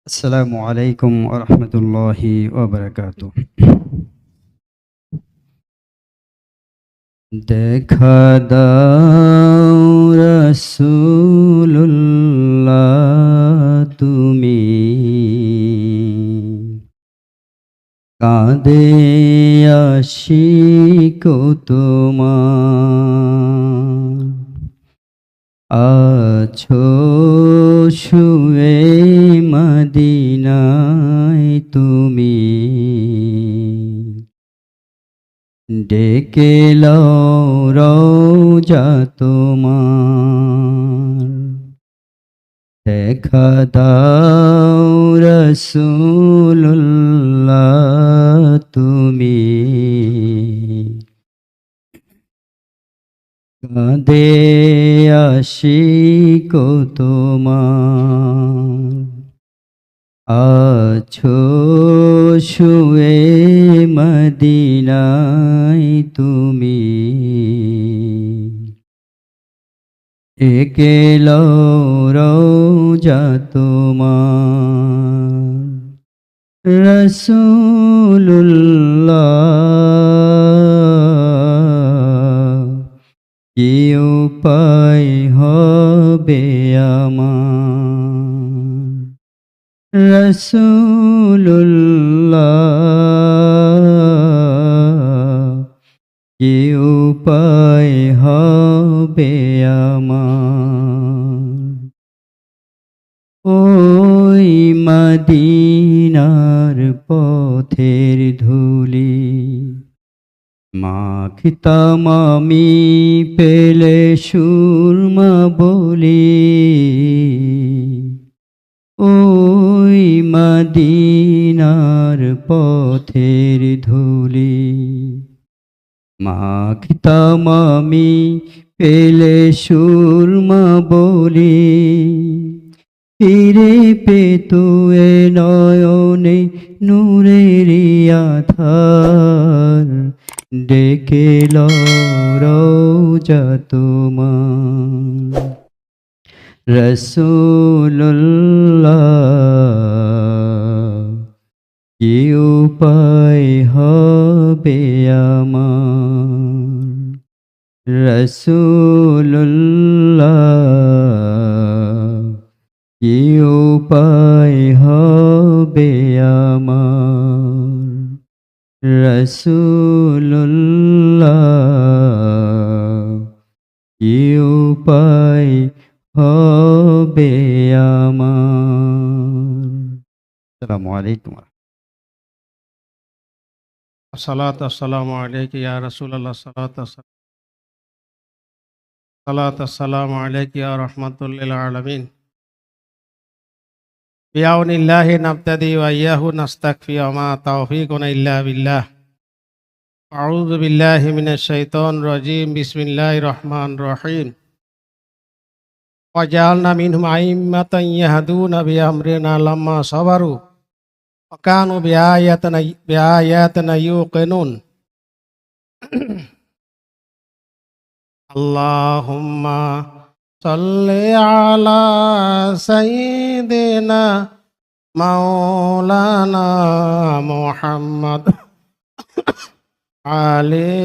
আসসালামু আলাইকুম ওয়া রাহমাতুল্লাহি ওয়া বারাকাতুহু। দেখা দাও রাসূলুল্লাহ তুমি কাঁদে আশিক তোমার আছো শুয়ে মদিনায় তুমি ডেকে লও রওজা তোমার দেখা দাও রাসূলুল্লাহ তুমি কাঁদে আশিক তোমার আছো শুয়ে মদিনায় তুমি একে লও রওজা তোমার রাসূলুল্লাহ কি উপায় হবে আমার রাসূলুল্লাহ কি উপায় হবে আমার ওই মদিনার পথের ধুলি মাখিতাম আমি পেলে সুরমা বলি ওই মদিনার পথের ধুলি মাখিতাম আমি পেলে সুরমা বলি ফিরে পেতো এ নয়নে নূরের আধার ডেকে লও রওজা তোমার রাসূলুল্লাহ কি উপায় হবে আমার রাসূলুল্লাহ কি উপায় হবে আমার রাসূলুল্লাহ কি উপায় হবে আমার। আসসালামু আলাইকুম। আসসালাতু আসসালামু আলাইকা ইয়া রাসূলুল্লাহ সালাতু আসসালামু আলাইকা ইয়া রাহমাতুল লিল আলামিন বিআউনিল্লাহি নাবতাদি ওয়া ইয়্যাহু নাস্তাগফি ওয়া মা তাওফীকুনা ইল্লা বিল্লাহ আউযু বিল্লাহি মিনাশ শাইতানির রাজীম বিসমিল্লাহির রহমানির রহিম ওয়া জাআলনা মিনহুম আইম্মাতান ইয়াহদুনা বিআমরিনা লাম্মা সাবারু ওয়া কানু বিআয়াতিনা ইউকিনুন আল্লাহুম্মা সাল্লি আলা সাইয়্যিদিনা মাওলানা মুহাম্মদ আলি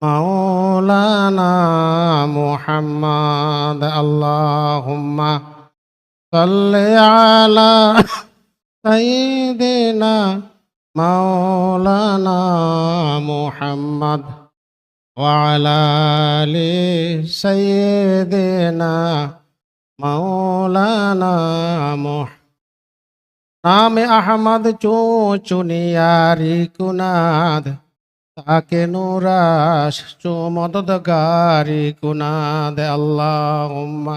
মাওলানা মুহাম্মদ আল্লাহুম্মা সাল্লি আলা সাইয়্যিদিনা মাওলানা মুহাম্মদ وعلى آل سيدنا مولانا नाम अहमद चो चुनियारी कुनाद ताके नूराश चो मददगारी कुनाद अल्लाहुम्मा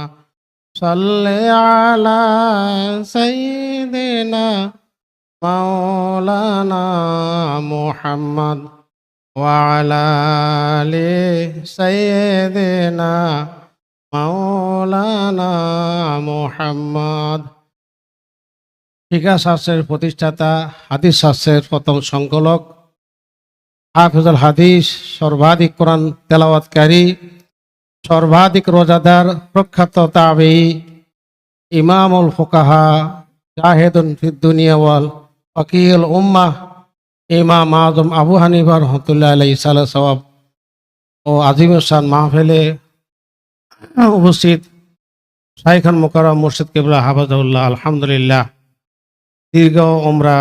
सल्ले अला सय्यिदिना मौलाना मुहम्मद وعلى آل سيدنا মাওলানা মুহাম্মদ। ফিকাহ শাস্ত্রের প্রতিষ্ঠাতা, হাদিস শাস্ত্রের প্রথম সংকলক, হাফিজুল হাদিস, সর্বাধিক কোরআন তেলাওয়াতকারী, সর্বাধিক রোজাদার, প্রখ্যাত তাবেঈ ইমামুল ফুকাহা, জাহেদুন ফিদ দুনিয়া ওয়াল ফকিহুল উম্মাহ, ইমাম আজম আবু হানিফা রহমতুল্লাহ আলাইহি সালাহ সওয়াব ও আজিমুসান মাহফিলে উপস্থিত শাইখান মুকাররম মুর্শিদ কিবলা হাফিজাহুল্লাহ, আলহামদুলিল্লাহ দীর্ঘ উমরা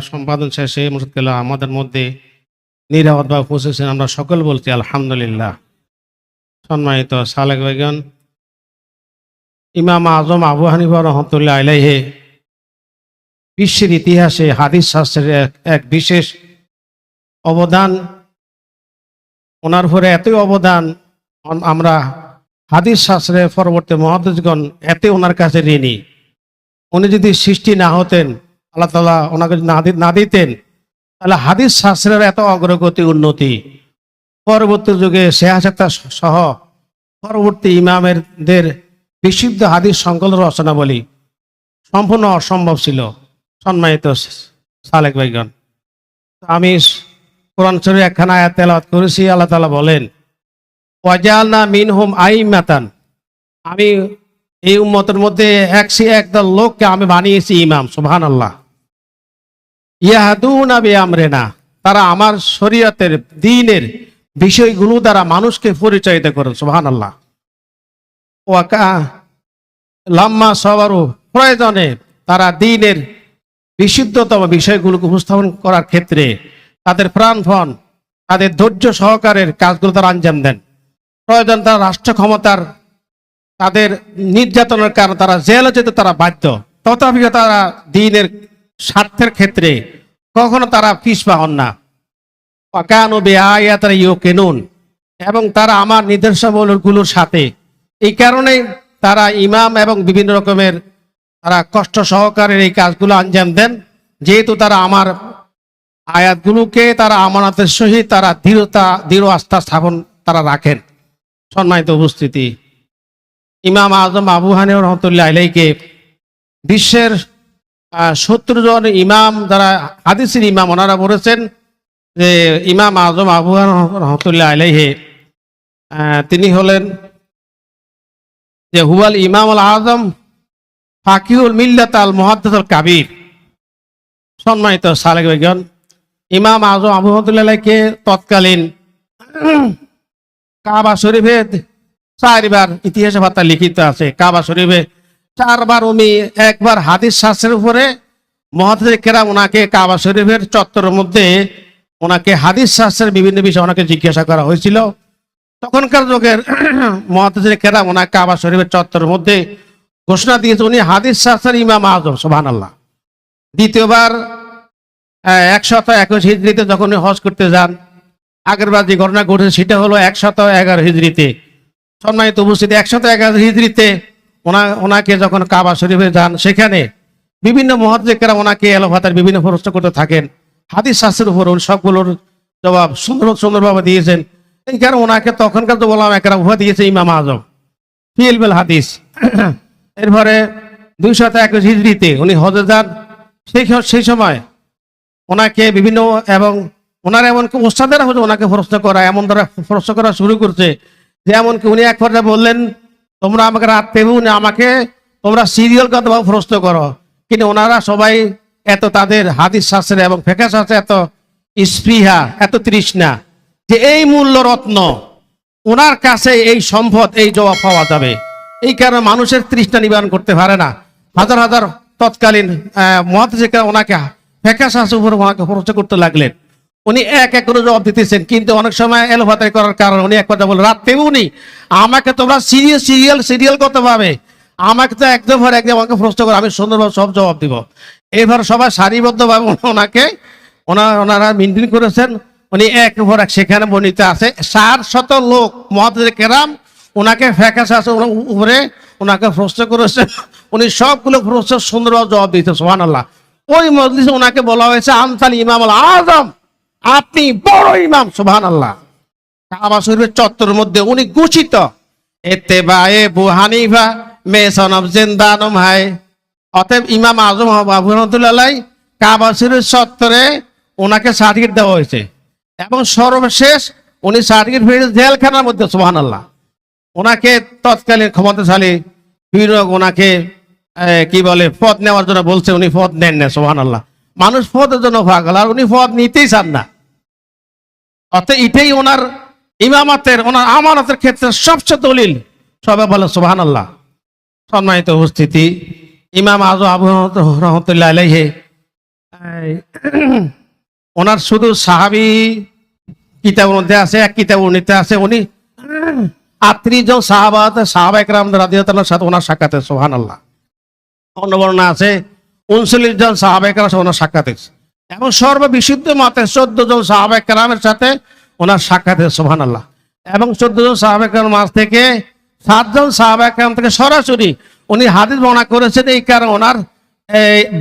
সম্পাদন শেষে মুর্শিদ কিবলা আমাদের মধ্যে নিরাপদভাবে পৌঁছেছেন। আমরা সকল বলছি আলহামদুলিল্লাহ। সম্মানিত সালেক ভাইগণ, ইমাম আজম আবু হানিফা রহমতুল্লাহ আলাইহি বিশ্বের ইতিহাসে হাদিস শাস্ত্রের এক বিশেষ অবদান। ওনার পরে এতই অবদান, আমরা হাদিস শাস্ত্রের পরবর্তী মুহাদ্দিসগণ এতে ওনার কাছে ঋণী। উনি যদি সৃষ্টি না হতেন, আল্লাহ তাআলা ওনাকে না দিতেন, তাহলে হাদিস শাস্ত্রের এত অগ্রগতি উন্নতি পরবর্তী যুগে সিহাসাতা সহ পরবর্তী ইমামদের বিশুদ্ধ হাদিস সংকলন রচনাবলী সম্পূর্ণ অসম্ভব ছিল। সম্মানিত সালেক ভাইগণ, আমি কোরআন শরীফের একখানা আয়াত তেলাওয়াত করেছি। আল্লাহ তাআলা বলেন, ওয়াজআলনা মিনহুম আইম্মাতান, আমি এই উম্মতের মধ্যে একদল লোককে আমি বানিয়েছি ইমাম। সুবহানাল্লাহ। ইয়াহদুনা বিআমরিনা, তারা আমার শরীয়তের দ্বীনের বিষয়গুলো দ্বারা মানুষকে পরিচালিত করে। সুবহানাল্লাহ। লাম্মা সবারু, প্রয়োজনে তারা দ্বীনের বিশুদ্ধতম বিষয়গুলোকে উপস্থাপন করার ক্ষেত্রে তাদের প্রাণপণ, তাদের ধৈর্য সহকারের কাজগুলো তারা আঞ্জাম দেন। প্রয়োজন তারা রাষ্ট্র ক্ষমতার, তাদের নির্যাতনের কারণে তারা জেলে যেতে তারা বাধ্য, তথাপি তারা দ্বীনের স্বার্থের ক্ষেত্রে কখনো তারা পিছপা হন না। ওয়াকানু বিআয়াতিনা ইউকিনুন, এবং তারা আমার নির্দেশাবলীগুলোর সাথে, এই কারণেই তারা ইমাম এবং বিভিন্ন রকমের তারা কষ্ট সহকারে এই কাজগুলো আঞ্জাম দেন, যেহেতু তারা আমার আয়াতগুলোকে তারা আমানতের সহিত তারা দৃঢ় আস্থা স্থাপন তারা রাখেন। সম্মানিত উপস্থিতি, ইমাম আজম আবু হানিফা রহমতুল্লাহ আলাইহিকে বিশ্বের 70 জন ইমাম যারা হাদিসের ইমাম, ওনারা বলেছেন যে ইমাম আজম আবু হানিফা রহমতুল্লাহ আলাইহি তিনি হলেন যে হুয়াল ইমামুল আজম ফাকিহুল মিল্লাত আল মুহাদ্দিসুল কাবীর। সম্মানিত সালেক ভাইগণ, ইমাম আজম আবু রহমতুল্লাহ আলাইহিকে তৎকালীন কাবা শরীফে 4 বার ইতিহাসে পাতা লিখিত আছে। কাবা শরীফে 4 বার উনি, একবার হাদিস শাস্ত্রের উপরে মুহাদ্দিস কেরাম ওনাকে কাবা শরীফের চত্বরের মধ্যে ওনাকে হাদিস শাস্ত্রের বিভিন্ন বিষয়ে ওনাকে জিজ্ঞাসা করা হয়েছিল। তখনকার যুগের মুহাদ্দিস কেরাম ওনাকে কাবা শরীফের চত্বরের মধ্যে ঘোষণা দিয়েছে উনি হাদিস শাস্ত্রের ইমাম আজম। সুবহানাল্লাহ। দ্বিতীয়বার 121 হিজরিতে যখন উনি হজ করতে যান, আগের বার যে ঘটনা ঘটেছে সেটা হলো 111 হিজরিতে। সম্মানিত উপস্থিতি, 111 হিজরিতে ওনাকে যখন কাবা শরীফে যান, সেখানে বিভিন্ন মুহাদ্দিস কেরাম ওনাকে এলোপাতার বিভিন্ন প্রশ্ন করতে থাকেন হাদিস শাস্ত্রের উপর। সবগুলোর জবাব সুন্দরভাবে দিয়েছেন। এই কারণে ওনাকে তখনকার তো ওলামা কেরাম উপাধি দিয়েছে ইমাম আজম ফি ইলমিল হাদিস। এরপরে 221 হিজরিতে উনি হজে যান। সেই সময় ওনাকে বিভিন্ন এবং ওনার এমনকি ওস্তাদেরা হচ্ছে ওনাকে প্রশ্ন করা, এমন ধরা প্রশ্ন করা শুরু করছে যে এমনকি উনি এক পর্যায়ে বললেন, তোমরা আমাকে রাত পেবো না, আমাকে তোমরা সিরিয়ালগতভাবে প্রশ্ন করো। কিন্তু ওনারা সবাই এত তাদের হাদিস শাস্ত্রে এবং ফিকহ শাস্ত্রে এত স্পৃহা, এত তৃষ্ণা যে এই মূল্য রত্ন ওনার কাছে, এই সম্পদ, এই জবাব পাওয়া যাবে। এই কারণে মানুষের তৃষ্ণা নিবারণ করতে পারে না। হাজার হাজার তৎকালীন মুহাদ্দিস ওনাকে ফিকহ শাস্ত্রের উপর ওনাকে প্রশ্ন করতে লাগলেন। উনি এক এক করে জবাব দিতেছেন, কিন্তু অনেক সময় এলোপাতারি করার কারণে উনি এক কথা বলে, রাত তেমনি আমাকে তোমরা সিরিয়াল করতে পারবে, আমাকে তো একদম আমাকে প্রশ্ন করে আমি সুন্দরভাবে সব জবাব দিব। এবার সবাই সারিবদ্ধভাবে ওনারা মেনটেন করেছেন। উনি এক উপর এক, সেখানে বর্ণিত আছে 400 লোক মুহাদ্দিস কেরাম ওনাকে ফিকহ শাস্ত্রের উপরে ওনাকে প্রশ্ন করেছেন। উনি সবগুলো প্রশ্ন সুন্দরভাবে জবাব দিয়েছেন। সুবহানাল্লাহ। ওই মজলিসে ওনাকে বলা হয়েছে আনতাল ইমামুল আজম, আপনি বড় ইমাম। সুবহানাল্লাহ। কাবা শরীফের চত্বরের মধ্যে উনি ঘোষিত ইত্তেবায়ে আবু হানিফা মেসন অফ জিন্দানম হাই। অতএব ইমাম আজম আবু রহমতুল্লাহ আলাইহি কাবা শরীফের চত্বরে ওনাকে সার্টিফিকেট দেওয়া হয়েছে এবং সর্বশেষ উনি সার্টিফিকেট পেয়ে জেলখানার মধ্যে। সুবহানাল্লাহ। ওনাকে তৎকালীন ক্ষমতাশালী বিভিন্ন ওনাকে কি বলে পদ নেওয়ার জন্য বলছে, উনি পদ নেন না। সুবহানাল্লাহ। মানুষ পদের জন্য পাগল, আর উনি পদ নিতেই চান না। অর্থাৎ এটাই ওনার ইমামাতের, ওনার আমানতের ক্ষেত্রে সবচেয়ে দলিল। সবাই বলে সুবহানাল্লাহ। সম্মানিত উপস্থিতি, ইমাম আজম আবু রহমতুল্লাহ আলাইহি ওনার শুধু সাহাবী কিতাবের মধ্যে আছে, এক কিতাব উনিতে আছে, উনি 38 জন সাহাবা একরাম রাদিয়াল্লাহু তাআলার সাথে ওনার সাক্ষাৎ হয়েছে। সুবহানাল্লাহ। অন্য বর্ণনা আছে 39 জন সাহাবা একরামের সাথে ওনার সাক্ষাৎ হয়েছে, এবং সর্ববিশুদ্ধ মতে 14 জন সাহাবা একরামের সাথে ওনার সাক্ষাৎ হয়েছে। সুবহানাল্লাহ। এবং 14 জন সাহাবা একরামের মাঝ থেকে 7 জন সাহাবা একরাম থেকে সরাসরি উনি হাদিস বর্ণনা করেছেন। এই কারণে ওনার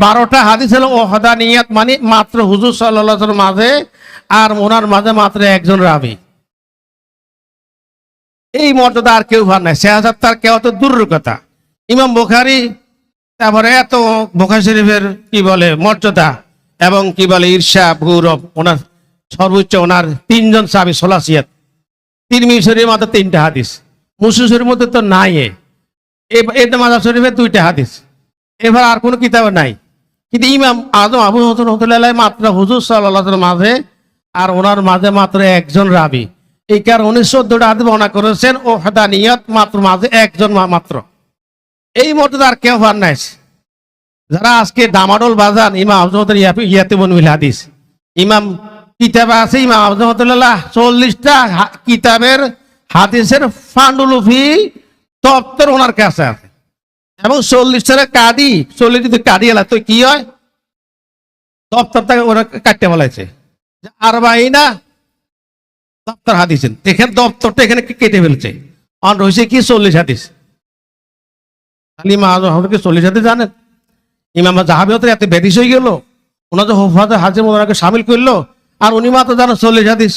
12টা হাদিস হলো ওহদানিয়াত, মানে মাত্র হুজুর সাল্লাল্লাহু আলাইহি ওয়াসাল্লামের মাঝে আর ওনার মাঝে মাত্র একজন রাবী। এই মর্যাদা আর কেউ ভার নাই। সেহাজাত তার কেউ তো দূরের কথা। ইমাম বুখারী, তারপরে এত বুখারী শরীফের কি বলে মর্যাদা এবং কি বলে ঈর্ষা গৌরব, ওনার সর্বোচ্চ ওনার 3 জন সাহাবী সোলাসিয়াত। তিরমিজি শরীফের মাত্র 3টা হাদিস, মুসলিম শরীফের মধ্যে তো নাই। ইবনে মাজাহ শরীফের 2টা হাদিস, এবার আর কোনো কিতাবে নাই। কিন্তু ইমাম আজম আবু রহমতুল্লাহ আলাইহি মাত্র হুজুর সাল্লাল্লাহু আলাইহি ওয়াসাল্লামের মাঝে আর ওনার মাঝে মাত্র একজন রাবী। এই কারণে 14টা হাদিস বর্ণনা করেছেন। ও হাদানিয়াত মাত্র মাঝে একজন মাত্র। এই মর্যাদা আর কেউ পার নাই। যারা আজকে ডামাডোল বাজান ইমাম আজমের ইয়াতিবুল হাদিস, ইমাম কিতাবে আছে ইমাম আজম রহমতুল্লাহ 40টা কিতাবের হাদিসের পান্ডুলিপি দপ্তর ওনার কাছে আছে, এবং 40টা কাদি, 40 যদি কাদি এলা তো কি হয়, দপ্তরটাকে ওরা কাটতে বলাইছে। আর বাইনা দপ্তর হাদিস, এখানে দপ্তরটা এখানে কেটে ফেলছে। আর রয়েছে কি 40 হাদিস। ইমাম আজম কি 40 হাদিস জানেন? ইমাম জাহাবী হতে এত বেদিস হয়ে গেল, ওনার যে হুফাজে হাজির ওনাকে সামিল করলো, আর উনি মাত্র জানেন 40 হাদিস।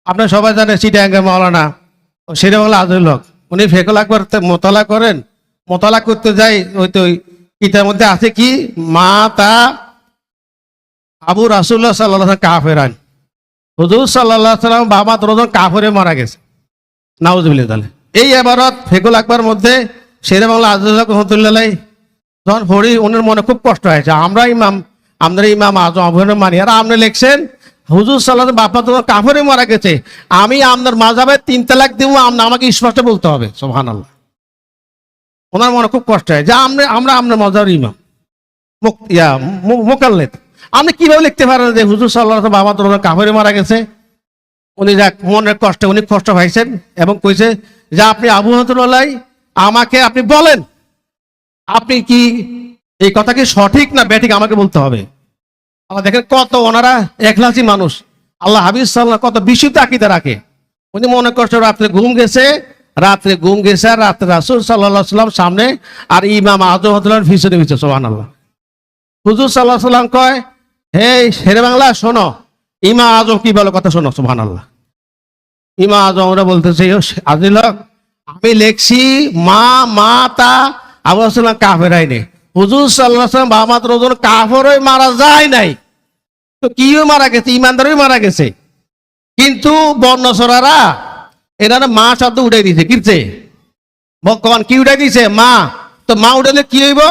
আপনার সবাই জানেন চিটাগাঙ্গের মাওলানা সেটা হলো আজল হক, উনি ফেকুল আকবর মোতালা করেন। মোতালা করতে যাই ওই তো কিতাবের মধ্যে আছে কি, মা তা আবু রাসূলুল্লাহ সাল্লাল্লাহু আলাইহি ওয়াসাল্লাম কাফেরান, হুজুর সাল্লাল্লাহু আলাইহি ওয়াসাল্লাম বাবা তোরজন কাফেরে মারা গেছে। নাউজুবিল্লাহ। তাহলে এই ইবারত ফেকুল আকবর মধ্যে শেরে বাংলা আজল হক রহমতুল্লাহ আলাইহি যখন পড়ি, ওনার মনে খুব কষ্ট হয়েছে। আমরা ইমাম আজম আবু হানিফা মানি, আর আপনি লিখছেন হুজুর সাল্লাল্লাহু আলাইহি ওয়াসাল্লাম বাবা তোমার কাফেরে মারা গেছে, আমি আপনার মাযহাবে 3 তালাক দিব, আমাকে স্পষ্ট বলতে হবে। সুবহানাল্লাহ। ওনার মনে খুব কষ্ট হয় যে আমরা আপনার মাযহাবের ইমাম মুকাল্লিদ, আপনি কিভাবে লিখতে পারেন যে হুজুর সাল্লাল্লাহু আলাইহি ওয়াসাল্লাম বাবা তোমার কাফেরে মারা গেছে। উনি যাক মনের কষ্টে উনি কষ্ট পাইছেন এবং কইছে যে আপনি আবু রহমতুল্লাহ আমাকে আপনি বলেন, আপনি কি এই কথা কি সঠিক না ব্যাঠিক আমাকে বলতে হবে। আল্লাহ দেখেন কত ওনারা এখলাসী মানুষ, আল্লাহ হাবিব সাল্লাল্লাহু কত বিশুদ্ধ আকীদা রাখে। উনি মনে করছে রাত্রে ঘুম গেছে আর রাত্রে রাসূল সাল্লাল্লাহু আলাইহি ওয়াসাল্লাম সামনে আর ইমাম আজম রহমতুল্লাহর পিছনে পিছনে। সুবহানাল্লাহ। হুজুর সাল্লাল্লাহু আলাইহি ওয়াসাল্লাম কয়, হে শেরে বাংলা শোনো, ইমাম আজম কি বলে কথা শোনো। সুবহানাল্লাহ। ইমাম আজম ওরা বলতেছে, আজিল হক আমি লেখছি মা তা আবু রাসূলুল্লাহ কাফের আইনে, হুজুর সাল্লাল্লাহু আলাইহি ওয়াসাল্লাম বাবা মাত্র ওজন কাফের হয়ে মারা যায় নাই, তো কিও মারা গেছে, ইমানদারই মারা গেছে। কিন্তু বর্ণচরারা এনারা মা শব্দ উঠাই দিয়েছে। কিরছে ভগবান কি উঠাই দিয়েছে? মা। তো মা উঠাইলে কি হইব?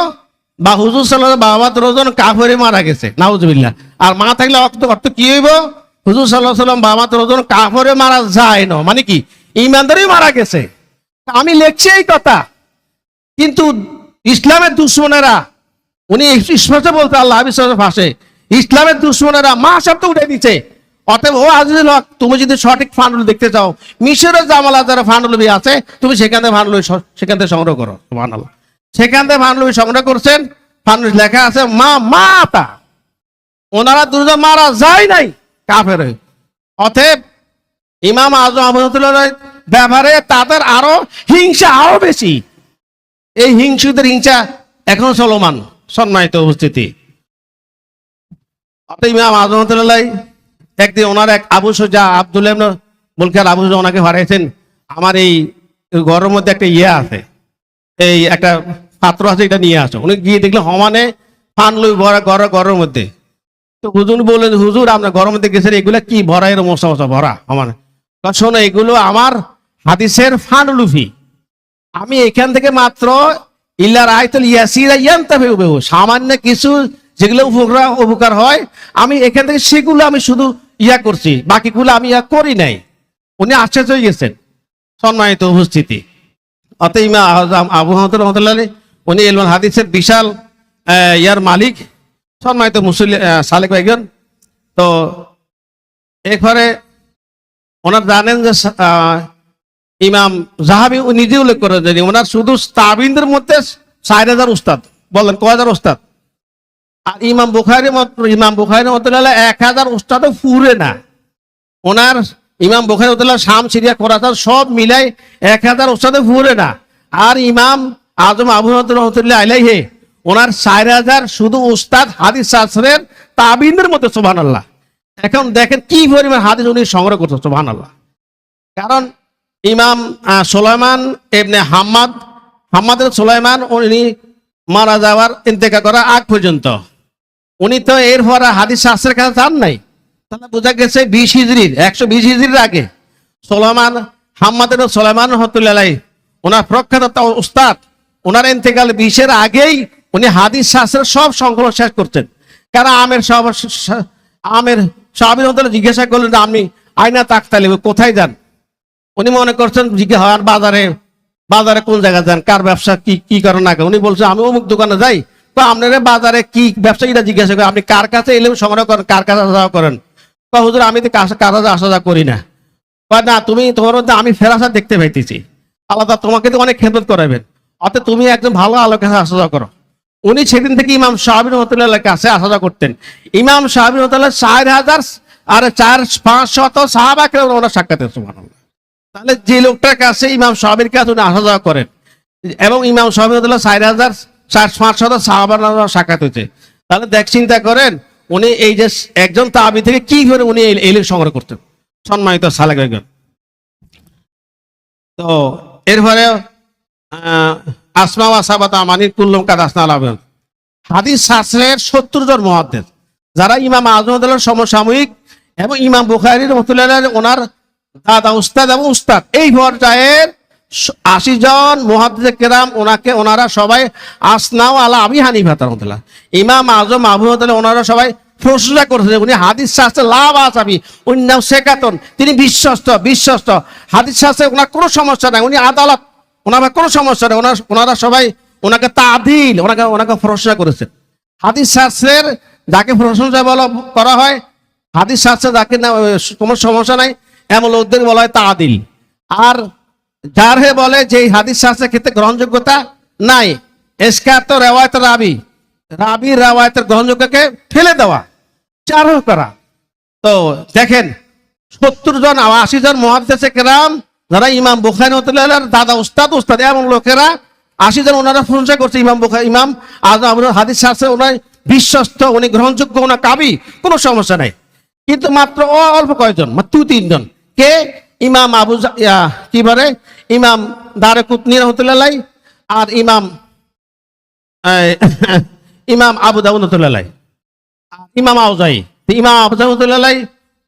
বা হুজুর সাল্লাল্লাহু আলাইহি ওয়াসাল্লাম বাবা মাত্র ওজন কাফেরে মারা গেছে। নাউজুবিল্লাহ। আর মা থাকলে অর্থ কি হইব? হুজুর সাল্লাল্লাহু আলাইহি ওয়াসাল্লাম বাবা মাত্র ওজন কাফেরে মারা যায় না, মানে কি ইমানদারই মারা গেছে। আমি লিখছি এই কথা, কিন্তু ইসলামের দুশ্মনেরা উনি স্পষ্ট বলতে আল্লাহ হাবিব সাল্লাল্লাহু আলাইহি ওয়াসাল্লামের ভাষায় ইসলামের দুশ্মনেরা মা শব্দ উঠে দিচ্ছে। অতএব ও আজিজুল হক, তুমি যদি সঠিক ফান্ডুল দেখতে চাও, মিশরের জামালা যারা ফান্ডুলবি আছে, তুমি সেখান থেকে ফান্ডুলবি সেখান থেকে সংগ্রহ করো। সুবহানাল্লাহ। সেখান থেকে ফান্ডুলবি সংগ্রহ করছেন, ফান্ডুল লেখা আছে মা তা, ওনারা দুজন মারা যায় নাই কাফের হয়ে। অতএব ইমাম আজম আবু রহমতুল্লাহ ব্যাপারে তাদের আরো হিংসা আরো বেশি। এই হিংসুদের হিংসা এখন চলমান। সম্মানিত উপস্থিতি, ইমাম আজম রহমতুল্লাহ একদিন ওনার এক আবু সুজা আব্দুল্লাহ ইবনে মুলকার আবু সুজা ওনাকে পাঠাইছেন, আমার এই ঘরের মধ্যে একটা আছে, এই একটা পাত্র আছে, এটা নিয়ে আসো। উনি গিয়ে দেখলে সমানে পান লই ভরা ঘরের মধ্যে। তো হুজুর বললেন, হুজুর আপনার ঘরের মধ্যে গেছেন, এগুলা কি ভরা? এর মশা মশা ভরা সমানে। শোনো, এগুলো আমার হাদিসের ফান্ডুলুফি, আমি এখান থেকে মাত্র ইল্লা রাআইতুল ইয়াসিরা ইয়ানতাফিউ বিহি, সামান্য কিছু যেগুলো উপকার হয় আমি এখান থেকে সেগুলো আমি শুধু করছি, বাকিগুলো আমি করি নাই। উনি আশ্চর্য হয়ে গেছেন। সম্মানিত উপস্থিতি, অতএব ইমাম আবু হানিফা রাহমাতুল্লাহ আলাইহি উনি ইলমুল হাদিসের বিশাল মালিক। সম্মানিত মুসল্লি সালেক ভাইগণ, তো এরপরে ওনার জানেন যে ইমাম যাহাবি নিজে উল্লেখ করে যে ওনার শুধু তাবিনদের মধ্যে 4000 উস্তাদ, বলেন কয় হাজার উস্তাদ? আর ইমাম বুখারী রাহমাতুল্লাহ 1000 উস্তাদও ফুরে না। ওনার ইমাম বুখারী রাহমাতুল্লাহ শাম, সিরিয়া, খোরাসান সব মিলাই 1000 উস্তাদও ফুরে না। আর ইমাম আজম আবু হানিফা রাহমাতুল্লাহ আলাইহি ওনার 4000 শুধু উস্তাদ হাদিস শাস্ত্রের তাবিনদের মধ্যে, সুবহানাল্লাহ। এখন দেখেন কি পরিমাণ হাদিস উনি সংগ্রহ করছেন, সুবহানাল্লাহ। কারণ ইমাম সুলাইমান ইবনে হাম্মাদের সুলাইমান উনি মারা যাওয়ার ইন্তেকাল করার আগ পর্যন্ত উনি তো এরপর হাদিস শাস্ত্রের কাছে যান নাই। তাহলে বোঝা গেছে 20 হিজরির 120 হিজরির আগে হাম্মাদের সুলাইমান রাহমাতুল্লাহ আলাইহি ওনার প্রখ্যাত উস্তাদ, ওনার ইন্তেকাল 20-এর আগেই উনি হাদিস শাস্ত্রের সব সংগ্রহ শেষ করছেন। কারণ আমের সাহাবী রাহমাতুল্লাহ জিজ্ঞাসা করলেন যে আপনি আইনা তাকতালি কোথায় যান? উনি মনে করছেন জিজ্ঞাসা হয় বাজারে কোন জায়গায় যান, কার ব্যবসা কি করেন না। উনি বলছেন আমি অমুক দোকানে যাই। তো আপনারা বাজারে কি ব্যবসা এটা জিজ্ঞাসা করেন, আপনি কার কাছে এলেও সংগ্রহ করেন, কার কাছে আসা যাওয়া করেন? হুজুর আমি তো কার কাছে আসা যাওয়া করি না। না তুমি তোমার মধ্যে আমি ফেরাসা দেখতে পাইতেছি, আলাদা তোমাকে তো অনেক খেদমত করাবেন, অতএব তুমি একজন ভালো আলোকের কাছে আসা যাওয়া করো। উনি সেদিন থেকে ইমাম শাহাবী রাহমাতুল্লাহ কাছে আসা যাওয়া করতেন। ইমাম শাহাবী রাহমাতুল্লাহ 4000 আর 400-500 সাহাবা কেরাম ওনার সাক্ষাতে, সুবহানাল্লাহ। তাহলে যে লোকটার কাছে ইমাম শাহাবীর কাছে উনি আসা যাওয়া করেন এবং ইমাম শাহাবী রাহমাতুল্লাহ 4000-500 সাহাবার সাক্ষাৎ হয়েছে, তাহলে চিন্তা করেন উনি এই যে একজন তাবি থেকে কি করে উনি ইলম সংগ্রহ করতেন। সম্মানিত সালেক ভাইগণ, তো এরপরে আসমা ওয়া সাবাতা মানির কুল্লুম কাদ আসনা আলাবেন, হাদিস শাস্ত্রের 70 জন মুহাদ্দিস যারা ইমাম আযম সমসাময়িক এবং ইমাম বুখারী রাহমাতুল্লাহ আলাইহি ওনার দাদা উস্তাদ এবং উস্তাদ, এই পর্যায়ের 80 জন মুহাদ্দিস কেরাম ওনারা সবাই আসনাও আলা আবি হানিফা রাহমাতুল্লাহ, ইমাম আযম আবু হানিফা ওনারা সবাই প্রশংসা করেছেন উনি হাদিস শাস্ত্রে লাভ আসাবি, উন্নাও সেকাতন, তিনি বিশ্বস্ত হাদিস শাস্ত্রে ওনার কোনো সমস্যা নাই, উনি আদালত, ওনার কোনো সমস্যা নেই। ওনারা সবাই ওনাকে তাদিল, ওনাকে প্রশংসা করেছেন। হাদিস শাস্ত্রের যাকে প্রশংসা করা হয়, হাদিস শাস্ত্রে যাকে না কোনো সমস্যা নাই এমন লোকদের বলা হয় তাদিল। আর যার হে বলে যে হাদিস শাস্ত্রের ক্ষেত্রে গ্রহণযোগ্যতা নাই, এসকাত রেওয়ায়ত রাবির রেওয়ায়তের গ্রহণযোগ্যকে ফেলে দেওয়া, চার করা। তো দেখেন 70 জন 80 জন মুহাদ্দিস কেরাম যারা ইমাম বুখারী রাহমাতুল্লাহর দাদা উস্তাদ এমন লোকেরা 80 জন ওনারা প্রশংসা করছে ইমাম আযম হাদিস শাস্ত্রে ওনার বিশ্বস্ত, উনি গ্রহণযোগ্য, ওনার কাবি, কোনো সমস্যা নাই। কিন্তু মাত্র অল্প কয়েকজন, মাত্র 2-3 জন, কে? ইমাম কি বলে ইমাম দারকুতনি রাহমাতুল্লাহ আলাইহি আর ইমাম আবু দাউদ রাহমাতুল্লাহ আলাইহি, ইমাম আউজাই রাহমাতুল্লাহ আলাইহি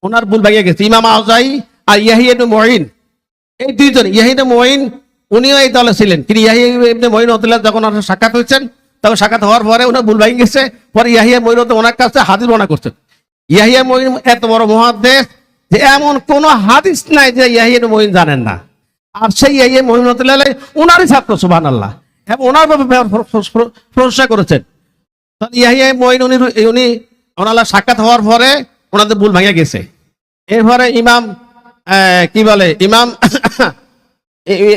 ওনার ভুল ভাগিয়ে গেছে। ইমাম আউজাই আর ইয়াহিয়া ইবনে মুঈন, এই দুইজন, ইয়াহিয়া ইবনে মুঈন উনিও এই দলে ছিলেন, কিন্তু ইয়াহিয়া ইবনে মুঈন রাহমাতুল্লাহ যখন ওনার সাক্ষাৎ হয়েছেন তখন সাক্ষাৎ হওয়ার পরে ওনার ভুল ভাগিয়ে গেছে। পরে ইয়াহিয়া মুঈন ওনার কাছে হাদিস বর্ণনা করছেন। ইয়াহিয়া মুঈন এত বড় মুহাদ্দিস যে এমন কোন হাদিস নাই যে ইয়াহিয়া ইবনে মুঈন জানেন না। আর সেই ইয়াহিয়া মুঈন রাহমাতুল্লাহ আলাইহি ওনারই ছাত্র, সুবহানাল্লাহ, এবং ওনার প্রশংসা করেছেন। ইয়াহিয়া মুঈন উনি ওনার সাক্ষাৎ হওয়ার পরে ওনাদের ভুল ভাঙিয়ে গেছে। এরপরে ইমাম কি বলে ইমাম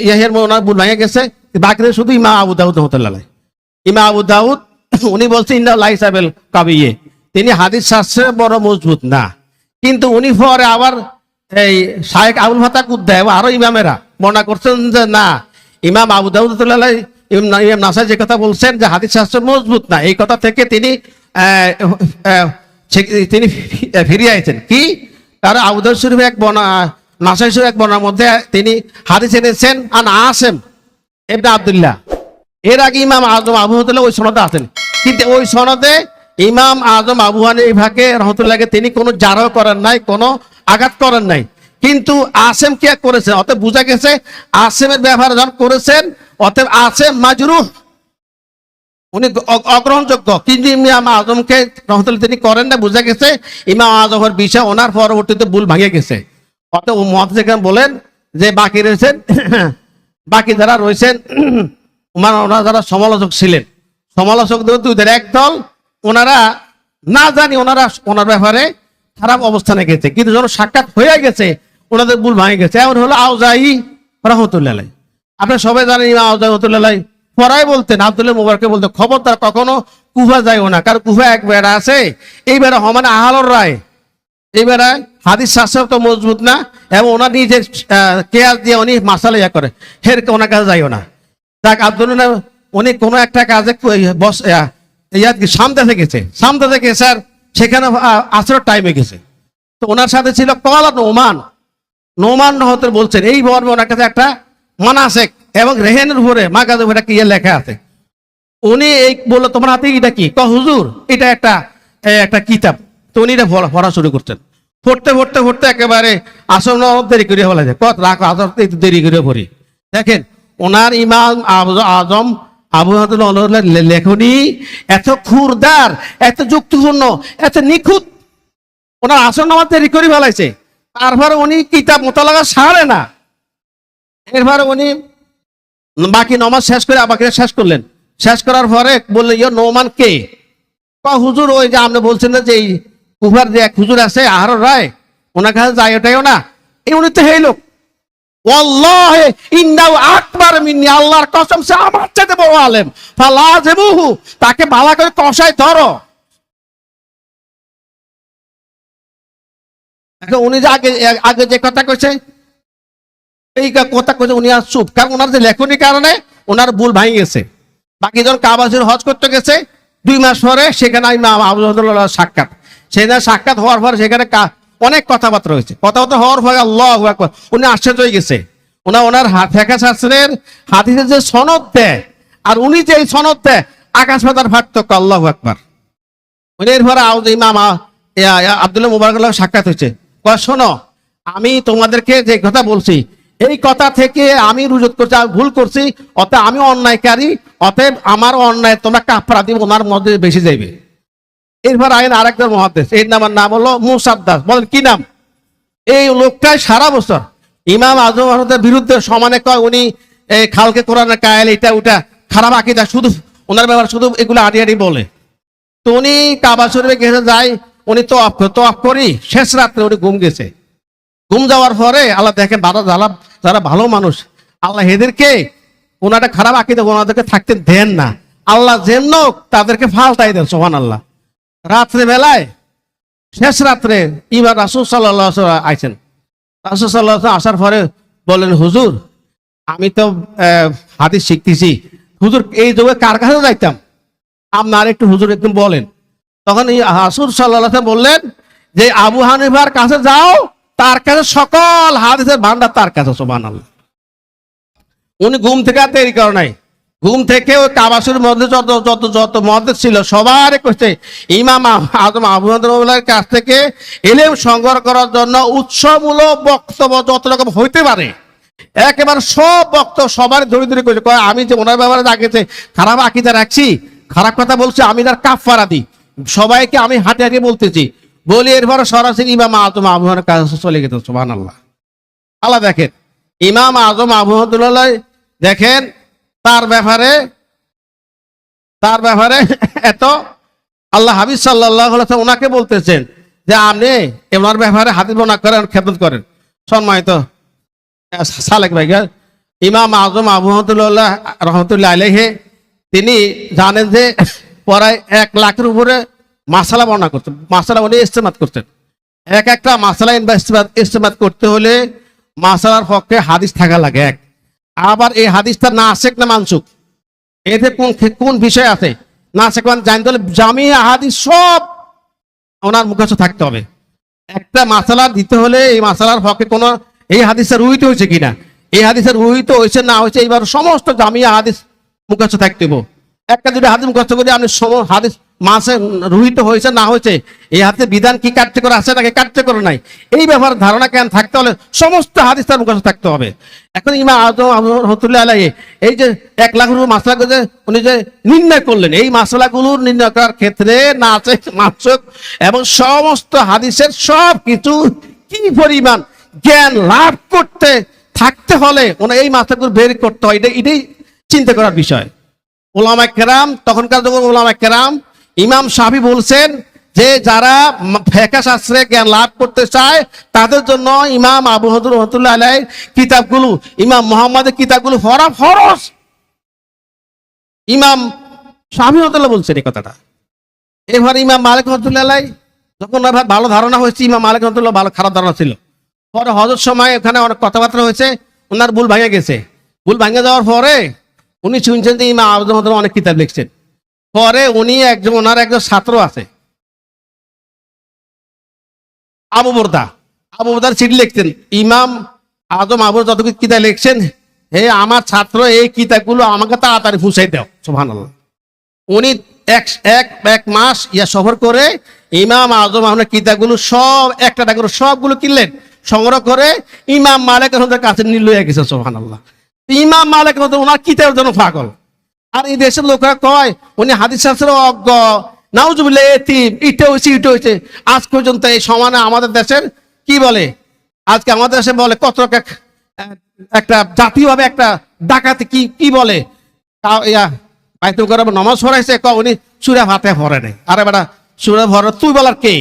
ইয়াহিয়া মুঈন ওনার ভুল ভাঙিয়ে গেছে, বাকি শুধু ইমাম আবু দাউদ রাহমাতুল্লাহ আলাইহি। ইমাম আবু দাউদ উনি বলছেন ইন্না লাইসা বিল কাবিয়ে, তিনি হাদিস শাস্ত্রে বড় মজবুত না। কিন্তু উনি পরে আবার এই শায়েখ আবুল ফাতাহ কুদ্দায় আরো ইমামেরা বর্ণনা করছেন যে না, ইমাম আবু দাউদ রাহমাতুল্লাহ আলাইহি ইমাম নাসাই যে কথা বলছেন যে হাদিস শাস্ত্র মজবুত না, এই কথা থেকে তিনি ফিরিয়ে আইছেন। কি? কারণ আবু দাউদ শরীফ নাসাই শরীফ এক বর্ণনার মধ্যে তিনি হাদিস এনেছেন আন আসেম ইবনে আব্দুল্লাহ। এর আগে ইমাম আযম আবু হানিফা ওই সনদে আছেন, কিন্তু ওই সনদে ইমাম আযম আবু হানিফাকে রাহমাতুল্লাহকে তিনি কোনো জারহ করেন নাই, কোনো আঘাত করেন নাই, কিন্তু আসেম কি করেছেন। অতএব বোঝা গেছে আসেমের ব্যবহার যখন করেছেন, অতএব আসেম মাজরুহ, উনি অগ্রহণযোগ্য, কিন্তু ইমাম আজমকে রহমতুল্লাহ তিনি করেন না, বুঝা গেছে ইমাম আজমের বিষয় ওনার পরবর্তীতে ভুল ভাঙে গেছে। অত মুহাদ্দিস বলেন যে বাকি রয়েছেন বাকি যারা রয়েছেন ওনারা যারা সমালোচক ছিলেন, সমালোচকদের দুইদের একদল, ওনারা না জানি ওনার ব্যাপারে খারাপ অবস্থানে গেছে, কিন্তু যখন সাক্ষাৎ হয়ে গেছে ওনাদের ভুল ভাঙে গেছে। এমন হলো আউজাই রহমতুল্লাহ। আপনারা সবাই জানেন ইমাম আউজাই রহমতুল্লাহ পড়াই বলতেন, আব্দুল্লাহ মুবারককে বলতেন খবরদার কখনো কুফা যাইও না, কারণ কুফা এক বেড়া আছে, এই বেড়া মানে আহালর রায়, এই বেড়ায় হাদিস শাস্ত্র তো মজবুত না, এবং ওনার নিজের কেয়াস দিয়ে উনি মাসালা ইয়া করে, হের ওনার কাছে যাইও না। দেখ আব্দুল্লাহ উনি কোনো একটা কাজে বস সামদাতে গেছে, স্যার সেখানে আসরের টাইমে গেছে, তো ওনার সাথে ছিল কলা নোমান নহতের বলছেন এই বর্মে ওনার কাছে একটা মানাসেক এবং রেহেনের উপরে মাগাজে উপরে একটা ইয়ে লেখা আছে। উনি এই বললো তোমার হাতে এটা কি? হুজুর এটা একটা কিতাব। তো উনি এটা পড়া শুরু করতেন, পড়তে একেবারে আসর দেরি করে বলা যায়, কত রাখ আসর একটু দেরি করে পড়ি। দেখেন ওনার ইমাম আজম আবু হানিফার লেখনী এত খুরদার, এত যুক্তিপূর্ণ, এত নিখুঁত, ওনার আসর নামাজ দেরি করে ফেলাইছে। তারপরে উনি কিতাব মোতালাকা সারে না, এরপরে উনি বাকি নমাজ শেষ করে বাকি শেষ করলেন, শেষ করার পরে বললেন ইয়ে নোমান কে? হুজুর ওই যে আপনি বলছেন না যে এই কুফার যে এক হুজুর আছে আহার রায়, ওনার কাছে যাই ওটাইও না, এই উনি তো এই লোক ওয়াল্লাহি ইন্নাহু আকবার মিন্নি, আল্লাহর কসম সে আমার চাইতে বড় আলেম, ফালাজিমুহু, তাকে ভালো করে কষায় ধরো। এখন উনি যে আগে যে কথা কইছে এই কথা কইছে উনি আর চুপ, কারণ ওনার যে লেখনির কারণে ওনার ভুল ভাঙে গেছে। বাকি জন কাবা শরীফ হজ করতে গেছে 2 মাস পরে, সেখানে সাক্ষাৎ, সেখানে সাক্ষাৎ হওয়ার পরে সেখানে অনেক কথাবার্তা হয়েছে, কথাবার্তা হওয়ার পরে আল্লাহু আকবার উনি আশ্চর্য হয়ে গেছে। ওনার ফেকা শাস্ত্রের হাদিসের যে সনদ দেয় আর উনি যে সনদ দেয় আকাশ পাতার পার্থক্য, আল্লাহু আকবার। উনি এরপরে ইমাম আব্দুল্লাহ মুবারক সাক্ষাৎ হয়েছে, শোনো আমি তোমাদেরকে যে কথা বলছি এই কথা থেকে আমি রুজুত করছি, আমি ভুল করছি, অতএব আমি অন্যায়কারী, অতএব আমার অন্যায় তোমরা কাফারা দিব, ওনার মধ্যে বেশি যাইবে। এরপর আইন আরেকজন মুহাদ্দিস, এর নাম হলো মুসাদ্দাস। বলেন কি নাম? এই লোকটাই সারা বছর ইমাম আজম আহমদের বিরুদ্ধে সমানে কয় উনি খালকে কোরআনের কায়েল, এটা ওটা খারাপ আকীদা, শুধু ওনার ব্যাপারে শুধু এগুলো আড়ি বলে। তো উনি কাবা শরীফে গেছে যায়, উনি তওয়াফ করি শেষ রাত্রে উনি ঘুম গেছে। ঘুম যাওয়ার পরে আল্লাহ দেখেন যারা ভালো মানুষ, আল্লাহ এদেরকে ওনারা খারাপ আকীদা ওনাদেরকে থাকতে দেন না, আল্লাহ যেন তাদেরকে ফালতাই দেন। সুবহানাল্লাহ। রাত্রে বেলায় শেষ রাত্রে ইমাম রাসূল সাল্লাল্লাহু আলাইহি ওয়াসাল্লাম আইছেন। রাসূল সাল্লাল্লাহু আলাইহি ওয়াসাল্লাম আসার পরে বলেন হুজুর আমি তো হাদিস শিখতেছি, হুজুর এই যুগে কার কাছে যাইতাম, আপনার একটু হুজুর একদম বলেন। তখন রাসূল সাল্লাল্লাহু আলাইহি ওয়াসাল্লাম বললেন যে আবু হানিফার কাছে যাও, তার কাছে সকল হাদিসের ভান্ডার তার কাছে। সুবহানাল্লাহ। উনি ঘুম থেকে আর দেরি করে নাই, ঘুম থেকে ওই কাবা শরীফের মধ্যে যত মুহাদ্দিস ছিল সবারই কইছে ইমাম আজম আবু হানিফার কাছ থেকে ইলম সংগ্রহ করার জন্য উৎসমূলক বক্তব্য যত রকম হইতে পারে একেবারে সব বক্তব্য সবার ধরে কইছে, কয় আমি যে ওনার ব্যাপারে আগেছে খারাপ আকীদা রাখছি, খারাপ কথা বলছি, আমি তার কাফারা দিই, সবাইকে আমি হাঁটে হাঁটে বলতেছি বলি। এরপরে সরাসরি ইমাম আজম আবু হানিফার কাছে চলে গেছে। সুবহানাল্লাহ। আল্লাহ দেখেন ইমাম আজম আবু হানিফা দেখেন তার ব্যাপারে এত আল্লাহ হাবিব সাল্লাল্লাহু আলাইহি ওয়াসাল্লাম ওনাকে বলতেছেন যে আপনি ওনার ব্যাপারে হাদিস বর্ণনা করেন, খেদমত করেন। সম্মানিত সালেক ভাই, ইমাম আজম আবু হানিফা রহমতুল্লাহ আলাইহি তিনি জানেন যে প্রায় 1 লাখের উপরে মাসালা বর্ণনা করতেন, মাসালা উনি ইস্তেমাদ করতেন। একটা মাসালা ইস্তেমাদ করতে হলে মাসালার পক্ষে হাদিস থাকা লাগে এক, আবার এই হাদিসটা নাসিখ না মানসুখ, এতে কোন বিষয় আছে নাসিখ মান জানতে হলে জামিয়া হাদিস সব ওনার মুখস্থ থাকতে হবে। একটা মাসালা দিতে হলে এই মাসালার পক্ষে কোন এই হাদিসের রুহিত হয়েছে কিনা, এই হাদিসের রুহিত হয়েছে না হয়েছে, এইবার সমস্ত জামিয়া হাদিস মুখস্থ থাকতে হবে। একটা দুটো হাদিস মুখস্থ করে আপনি হাদিস মাছে রুহিত হয়েছে না হয়েছে, এই হাতে বিধান কি কার্যকর আছে নাকি কার্যকর নাই, এই ব্যাপারে ধারণা জ্ঞান থাকতে হলে সমস্ত হাদিস তার মুখস্থ থাকতে হবে। এখন ইমাম আজম রহমতুল্লাহ আলাইহি এই যে 1 লাখ রুপি মাসলা যে উনি যে নির্ণয় করলেন, এই মাসলাগুলো নির্ণয় করার ক্ষেত্রে নাচে মাসক এবং সমস্ত হাদিসের সব কিছু কি পরিমাণ জ্ঞান লাভ করতে থাকতে হলে ওনা এই মাসলাগুলো বের করতে হয়, এটাই চিন্তা করার বিষয়। ওলামায়ে কেরাম, তখনকার যুগের ওলামায়ে কেরাম, ইমাম শাফি বলছেন যে যারা ফিকহ শাস্ত্রে জ্ঞান লাভ করতে চায় তাদের জন্য ইমাম আবু হানিফা রহমাতুল্লাহ আলাইহির কিতাবগুলো, ইমাম মুহাম্মাদের কিতাবগুলো পড়া ফরজ। ইমাম শাফি রহমাতুল্লাহ বলছেন এই কথাটা। এবার ইমাম মালিক রহমাতুল্লাহ আলাইহি যখন ওনার ভালো ধারণা হয়েছে, ইমাম মালিক রহমাতুল্লাহ ভালো খারাপ ধারণা ছিল, পরে হজের সময় এখানে অনেক কথাবার্তা হয়েছে, ওনার ভুল ভেঙে গেছে। ভুল ভেঙে যাওয়ার পরে উনি শুনছেন যে ইমাম আবু রহমাতুল্লাহ অনেক কিতাব লিখছেন। পরে উনি ওনার একজন ছাত্র আছে আবু বর্দার চিঠি লিখতেন, ইমাম আজম আবু যতটুকু কিতাব লিখছেন, হে আমার ছাত্র এই কিতাবগুলো আমাকে তাড়াতাড়ি পৌঁছাই দাও। সুবহানাল্লাহ। উনি এক মাস সফর করে ইমাম আজম আহমদের কিতাবগুলো সব একটা করে সবগুলো কিনলেন, সংগ্রহ করে ইমাম মালিক রহমতুল্লাহর কাছে নিয়ে লইয়া গেছে। সুবহানাল্লাহ। ইমাম মালিক রহমতুল্লাহ ওনার কিতাবের জন্য পাগল। আর এই দেশের লোকেরা কয় উনি হাদিস শাস্ত্রের অজ্ঞ, নাউজুবিল্লাহ, এতিম, ইটা হয়েছে। আজ পর্যন্ত এই সমানে আমাদের দেশের কি বলে, আজকে আমাদের দেশে বলে কত একটা জাতীয়ভাবে একটা ডাকাতি কি বলে, বাইতুল মুকাররমে নামাজ পড়াইছে, উনি সূরা ফাতিহা পড়ে নাই। আরে বেটা, সূরা পড়ে তুই বলার কে?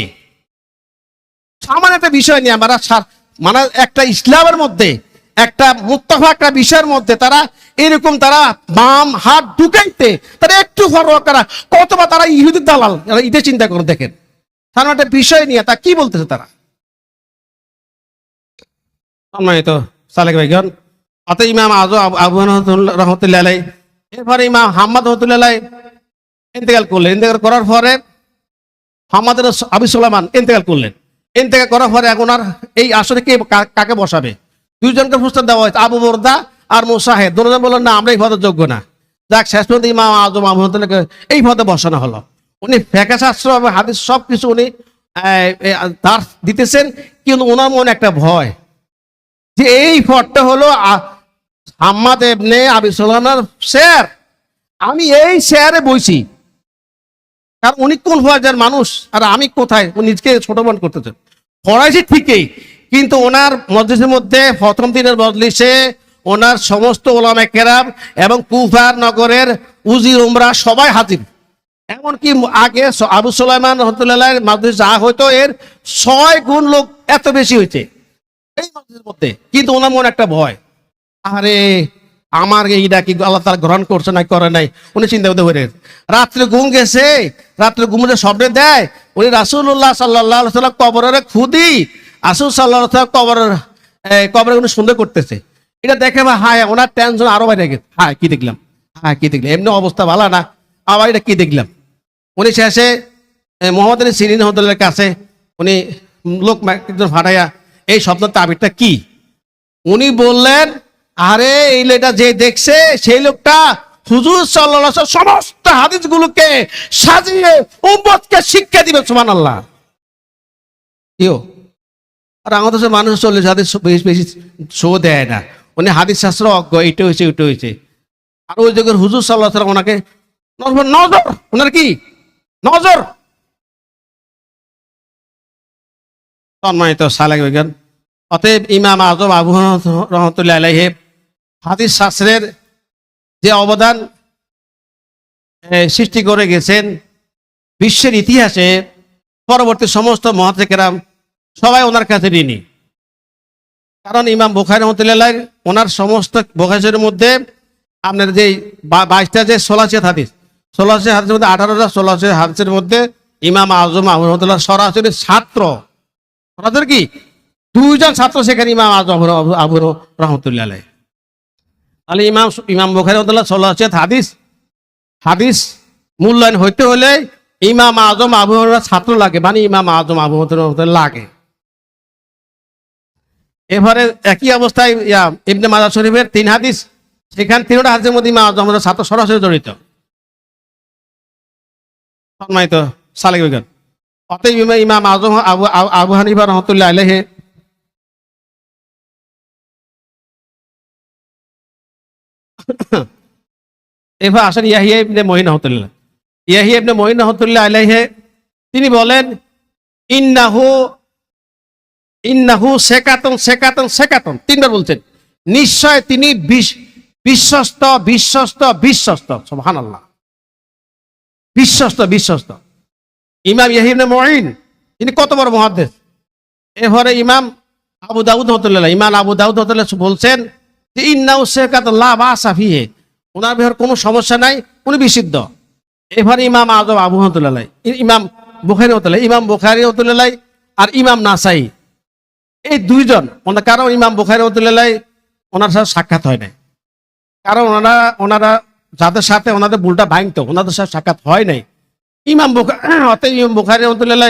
সামান্য একটা বিষয় নিয়ে আমরা মানে একটা ইসলামের মধ্যে একটা মুত্তাফা একটা বিষয়ের মধ্যে তারা এরকম তারা বাম হাত ঢুকাইতে তারা একটু ফরওয়া করা, কতবা তারা ইহুদির দালাল, এটা চিন্তা করে দেখেন। সামান্য একটা বিষয় নিয়ে তা কি বলতেছে তারা। সম্মানিত সালেক ভাইগণ, অত ইমাম আজম আবু হানিফা রহমতুল্লাহ আলাইহি, এরপরে ইমাম হাম্মাদ রহমতুল্লাহ আলাইহি ইন্তেকাল করলেন। ইন্তেকাল করার পরে হাম্মাদ আবু সুলাইমান ইন্তেকাল করলেন। ইন্তেকাল করার পরে এখন আর এই আসরে কে কাকে বসাবে, দুইজনকে প্রস্তাব দেওয়া হয়েছে, আবু বর্দা আর মুসাহেদ। দুজন বললেন না, আমরা এই পদের যোগ্য না। যাক, শেষ পর্যন্ত ইমাম আজম আবু হানিফাকে এই পদে বসানো হলো। উনি ফিকহ শাস্ত্র এবং হাদিস সব কিছু উনি তার দিতেছেন, কিন্তু ওনার মনে একটা ভয় যে এই পদটা হলো হাম্মাদ ইবনে আবি সুলাইমানের শের, আমি এই শেয়ারে বইছি, কারণ উনি কোন পর্যায়ের মানুষ আর আমি কোথায়, উনি নিজকে ছোট মনে করতেছেন। পড়াইছি ঠিকই, কিন্তু ওনার মজলিসের মধ্যে প্রথম দিনের মজলিসে ওনার সমস্ত ওলামায়ে কেরাম এবং কুফার নগরের উজির উমরা সবাই হাজির। এমনকি আগে আবু সুলাইমান রহমতুল্লাহ মজলিস যা হয়তো এর 6 গুণ লোক এত বেশি হয়েছে এই মজলিসের মধ্যে, কিন্তু ওনার মনে একটা ভয়, আরে আমার এইটা কি আল্লাহ তাআলা গ্রহণ করছে না করে নাই। উনি চিন্তা করতে হয়ে রাত্রে ঘুম গেছে, রাত্রে ঘুমে শব্দ দেয়, উনি রাসূলুল্লাহ সাল্লাল্লাহু আলাইহি ওয়াসাল্লাম কবরের খুদি রাসূল সাল্লাল্লাহু আলাইহি ওয়াসাল্লাম কবরে উনি সুন্দর করতেছে। এটা দেখে হায়, ওনার টেনশন আরো বাইরে গেছে। কি দেখলাম, এমনি অবস্থা ভালো না, আবার এটা কি দেখলাম। উনি শেষে মোহাম্মদ আলী সিরিন রহমতুল্লাহর কাছে উনি লোক একজন ফাটাইয়া এই শব্দের তাবিরটা কি, উনি বললেন, আরে এই লোকটা যে দেখছে সেই লোকটা হুজুর সাল্লাল্লাহু আলাইহি ওয়াসাল্লাম সমস্ত হাদিসগুলোকে সাজিয়ে উম্মতকে শিক্ষা দিবে। সুবহানাল্লাহ। আর আমাদের দেশের মানুষ 40 হাদিস বেশি শো দেয় না, উনি হাদিস শাস্ত্র অজ্ঞ, এটা হয়েছে ওইটা হয়েছে। আর ওই যুগের হুজুর সাল্লাল্লাহু আলাইহি ওয়াসাল্লাম ওনাকে নজর, ওনার কি নজর। সম্মানিত সালেক ভাইগণ, অতএব ইমাম আজম আবু হানিফা রহমতুল্লাহ আলাইহি হাদিস শাস্ত্রের যে অবদান সৃষ্টি করে গেছেন বিশ্বের ইতিহাসে, পরবর্তী সমস্ত মুহাদ্দিস কেরাম সবাই ওনার কাছে ঋণী। কারণ ইমাম বুখারী রহমতুল্লাহ ওনার সমস্ত বুখারীর মধ্যে আপনার যে 22টা যে 16 হাদিস, 16 হাদিসের মধ্যে 18টা 16 হাদিসের মধ্যে ইমাম আজম আবু রহমতুল্লাহ সরাসরি ছাত্র, সরাসরি কি 2জন ছাত্র সেখানে ইমাম আজম আবু রহমতুল্লাহ আলাইহি। তাহলে ইমাম বুখারী রহমতুল্লাহ 16 হাদিস মূল্যায়ন হইতে হলে ইমাম আজম আবু হনিফার ছাত্র লাগে, মানে ইমাম আজম আবু হনিফা লাগে। এবারে একই অবস্থায় ইবনে মাজাহ শরীফের 3 হাদিস, সেখানে 3টা হাদিসের মধ্যে ইমাম আজম ছাত্র সরাসরি জড়িত। সম্মানিত সালেক বিজ্ঞান, অতএব ইমাম আজম আবু আবু হানিফা রহমতুল্লাহ আলাইহি এবার আসেন ইয়াহিয়া ইবনে মঈন রহমতুল্লাহ। ইয়াহিয়া ইবনে মঈন রহমতুল্লাহ আলাইহি তিনি বলেন, ইন্নাহু ইন্নাহু সেকাতুন সেকাতুন সেকাতুন, তিনবার বলছেন, নিশ্চয় তিনি বিশ্বস্ত বিশ্বস্ত বিশ্বস্ত। সুবহানাল্লাহ, বিশ্বস্ত বিশ্বস্ত। ইমাম ইয়াহিয়া ইবনে মঈন তিনি কত বড় মুহাদ্দিস। এরপরে ইমাম আবু দাউদ রহমতুল্লাহ, ইমাম আবু দাউদ রহমতুল্লাহ বলছেন যে ইন্নাহু সেকাতুন লা বাসা ফিহি, ওনার ভিতর কোনো সমস্যা নাই, উনি বিশুদ্ধ। এবারে ইমাম আজম আবু রহমতুল্লাহ, ইমাম বুখারী রহমতুল্লাহ, ইমাম বুখারী রহমতুল্লাহ আর ইমাম নাসাই, এই দুইজন, কারণ ইমাম বুখারী রহমতুল্লাহ ওনার সাথে সাক্ষাৎ হয় নাই, কারণ ওনারা যাদের সাথে ওনাদের ভুলটা ভাঙতো ওনাদের সাথে সাক্ষাৎ হয় নাই। ইমাম বুখারী রহমতুল্লাহ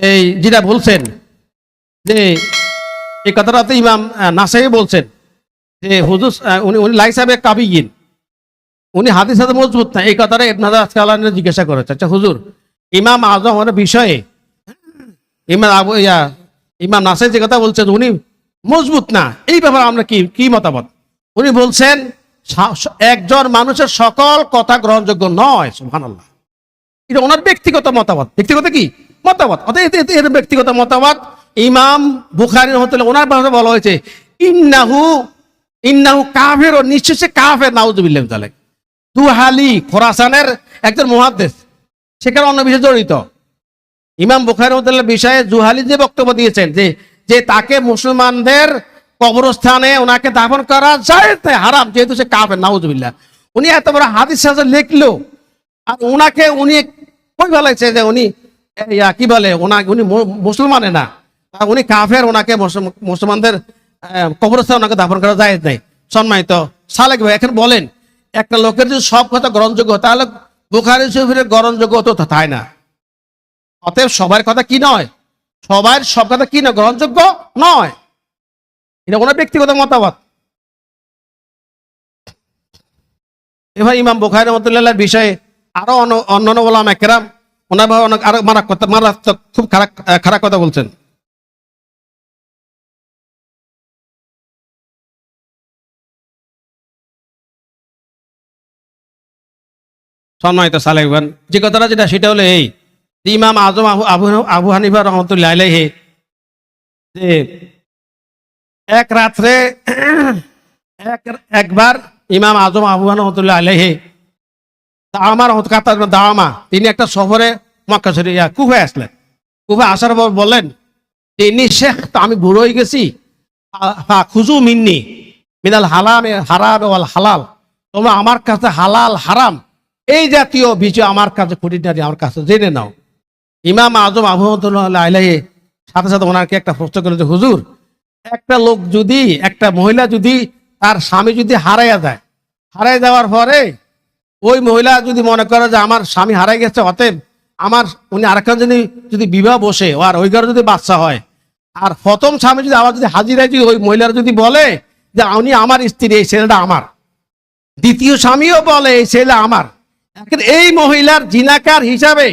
এই যেটা বলছেন যে এই কথাটা ইমাম নাসাই বলছেন যে হুজুর উনি লাইসাবে কাবিয়িন, উনি হাদিস হাতে মজবুত না, এই কথাটা ইবনে হাজার আসকালানী জিজ্ঞাসা করেছে, আচ্ছা হুজুর ইমাম আজমের বিষয়ে ইমাম নাসাই যে কথা বলছেন উনি মজবুত না, এই ব্যাপারে আমরা কি মতামত? উনি বলছেন একজন মানুষের সকল কথা গ্রহণযোগ্য নয়। সুবহানাল্লাহ, এটা ওনার ব্যক্তিগত মতামত, ব্যক্তিগত কি মতামত, এর ব্যক্তিগত মতামত। ইমাম বুখারী রহমতুল্লাহ ওনার ভাষায় বলা হয়েছে ইন্নাহু ইন্নাহু কাফের, ও নিশ্চয় কাফের, নাউজুবিল্লাহ মিন যালিক। দুহালি খোরাসানের একজন মুহাদ্দিস, সেখানে অন্য বিষয়ে জড়িত। ইমাম বুখারী রহমতুল্লাহ বিষয়ে জুহালি যে বক্তব্য দিয়েছেন যে তাকে মুসলমানদের কবরস্থানে ওনাকে দাফন করা যায় হারাম, যেহেতু সে কাফের, নাউজুবিল্লাহ। উনি এত বড় হাদিস সাজা লিখলো, আর ওনাকে উনি কই বলেছে যে উনি কি বলে উনি মুসলমানে না, উনি কাফের, ওনাকে মুসলমানদের কবরস্থানে ওনাকে দাফন করা যায় নাই। সম্মানিত সালেক ভাই, এখন বলেন একটা লোকের যদি সব কথা গ্রহণযোগ্য, তাহলে বুখারী শরীফের গ্রহণযোগ্য তো তাই না। অতএব সবার কথা কি নয়, সবার সব কথা কি নয়, গ্রহণযোগ্য নয়, এটা ওনার ব্যক্তিগত মতামত। এবার ইমাম বুখারী রাহমাতুল্লাহ বিষয়ে আরো অন্যান্য ওলামা কেরাম ওনার অনেক আরো মারাত্মক খুব খারাপ কথা বলছেন। সম্মানিত সালেক ভাই, যে কথাটা সেটা হলো এই, ইমাম আজম আবু হানিফা রহমতুল্লাহ আলাইহি যে এক রাত্রে একবার ইমাম আজম আবু হানিফা রহমতুল্লাহ আলাইহি দাওয়ামা তিনি একটা সফরে মক্কা শরীফ কুফায় আসলেন। কুফায় আসার পর বললেন যে ইন্নী শেখ, আমি বুড়ো হয়ে গেছি, খুজু মিন্নি মিনাল হালাম হারাম ওয়াল হালাল, তোমরা আমার কাছে হালাল হারাম এই জাতীয় বিষয় আমার কাছে খুঁটিনাটি আমার কাছে জেনে নাও। ইমাম আজম আবু রহমতুল্লাহ আলাইহি সাথে সাথে ওনাকে একটা প্রশ্ন করেন যে হুজুর, একটা লোক যদি, একটা মহিলা যদি তার স্বামী যদি হারাইয়া যায়, হারাই যাওয়ার পরে ওই মহিলা যদি মনে করে যে আমার স্বামী হারাই গেছে, অতএব আমার উনি আরেকজন যদি বিবাহ বসে আর ওই ঘরে যদি বাচ্চা হয়, আর প্রথম স্বামী যদি আবার যদি হাজিরায় যদি ওই মহিলার যদি বলে যে উনি আমার স্ত্রী, এই ছেলেটা আমার, দ্বিতীয় স্বামীও বলে এই ছেলে আমার, এই মহিলার জিনাকার হিসাবে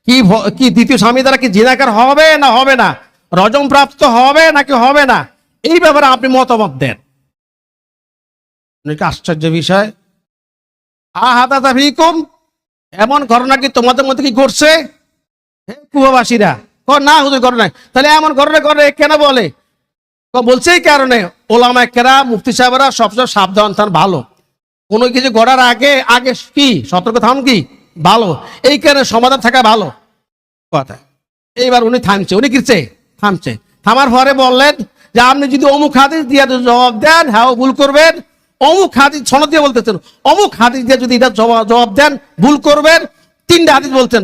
কি দ্বিতীয় স্বামী দ্বারা কি জিনাকার হবে না হবে না, রজম প্রাপ্ত হবে নাকি হবে না, এই ব্যাপারে আপনি মতামত দেন। আশ্চর্য বিষয়, আহাদা ফিকুম, এমন ঘটনা কি তোমাদের মধ্যে কি ঘটছে? কুয়াবাসীরা না হুজুর ঘটনা, তাহলে এমন ঘটনা করে কেন বলে? বলছে এই কারণে ওলামায়ে কেরাম মুফতি সাহেবরা সবসময় সাবধান থান ভালো, কোনো কিছু গড়ার আগে কি সতর্ক থাকুন কি ভালো, এই কারণে সমাধান থাকা ভালো কথা। এইবার উনি থামছে, উনি কিছে থামছে, থামার পরে বললেন যে আপনি যদি অমুক হাদিস দিয়ে জবাব দেন, হ্যাঁ ভুল করবেন, অমুক হাদিস সনদ দিয়ে বলতেছেন, অমুক হাদিস দিয়ে যদি এটা জবাব দেন ভুল করবেন। তিনটা হাদিস বলছেন,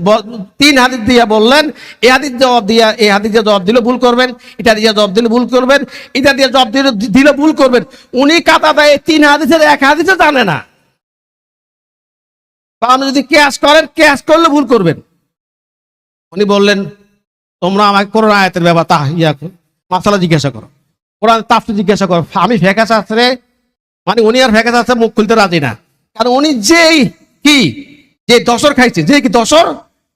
তিন হাদিস দিয়ে বললেন, এই হাদিস জবাব দিয়ে এই হাদিস দিয়ে জবাব দিলে ভুল করবেন, এটা দিয়ে জবাব দিলে ভুল করবেন, এটা দিয়ে জবাব দিলে ভুল করবেন। উনি কাতা দেয় তিন হাদিসের এক হাদিসে জানে না, আপনি যদি কেয়াস করেন, কেয়াস করলে ভুল করবেন। উনি বললেন তোমরা আমাকে কোরআন আয়াতের ব্যাপার মাসালা জিজ্ঞাসা করো, কোরআন তাফসীর জিজ্ঞাসা করো, আমি ফেকা শাস্ত্রে মানে উনি আর ফেকা শাস্ত্রে মুখ খুলতে রাজি না, কারণ উনি যে দশর খাইছে, যে কি দশর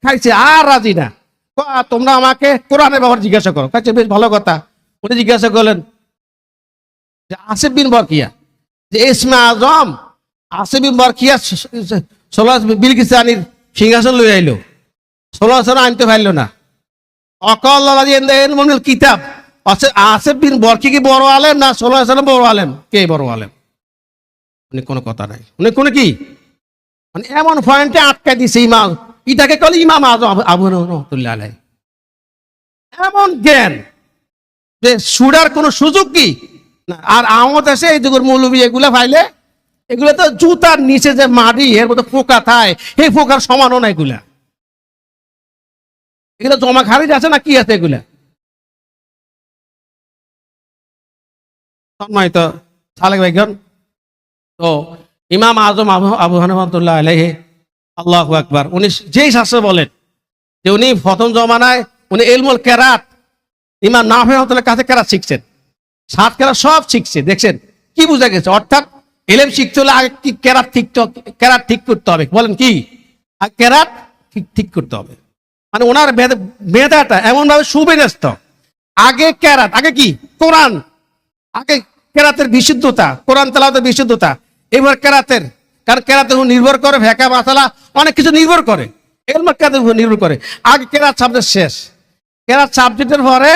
খাইছে আর রাজি না। তোমরা আমাকে কোরআনের ব্যাপারে জিজ্ঞাসা করো। কাছে বেশ ভালো কথা। উনি জিজ্ঞাসা করলেন যে আসিফ বিন বরকিয়া, যে ইসমে আজম আসিফ বিন বরকিয়া বিলকিস রানীর সিংহাসন লই আইলো, 16 বছর আনতে পারলো না। অকল মনিল কিতাব আসিফ বিন বরকি কি বড় আলেম না 16 বছর বড় আলেম? কে বড় আলেম? উনি কোনো কথা নাই, উনি কোনো কি মানে এমন পয়েন্টে আটকা দিছে ইমাম, ইটাকে কলে ইমাম আজম আবু রহমতুল্লাহ আলাইহি। এমন জ্ঞান যে সুরার কোনো সুযোগ কি না। আর আমার দেশে এই যুগের মৌলবী এগুলা পাইলে, এগুলো তো জুতার নিচে যে মাটি এর মধ্যে পোকা থায়, এই পোকার সমানও না এগুলা। এগুলো জমা খারিজ আছে না কি আছে এগুলা? সম্মানিত সালেক ভাইগণ, তো ইমাম আজম আবু রহমতুল্লাহ আলাইহি, আল্লাহু আকবার, উনি যেই শাস্ত্র বলেন যে উনি প্রথম জমানায় উনি ইলমুল কেরাত ইমাম নাফি রহমতুল্লাহর কাছে কেরাত শিখছেন, 7 কেরাত সব শিখছে। দেখছেন কি বুঝা গেছে? অর্থাৎ ইলম শিখতে হলে আগে কি কেরাত ঠিক করতে হবে। বলেন কি? আর কেরাত ঠিক করতে হবে। মানে ওনার মেধাটা এমন ভাবে সুবিন্যস্ত। আগে কেরাত, আগে কি কোরআন, আগে কেরাতের বিশুদ্ধতা, কোরআন তেলাওয়াতের বিশুদ্ধতা, এবার কেরাতের, কারণ কেরাতের উপর নির্ভর করে ভেকা মাসালা অনেক কিছু নির্ভর করে, এলম কেরাতের উপর নির্ভর করে। আগে কেরাত সাবজেক্ট শেষ, কেরাত সাবজেক্টের পরে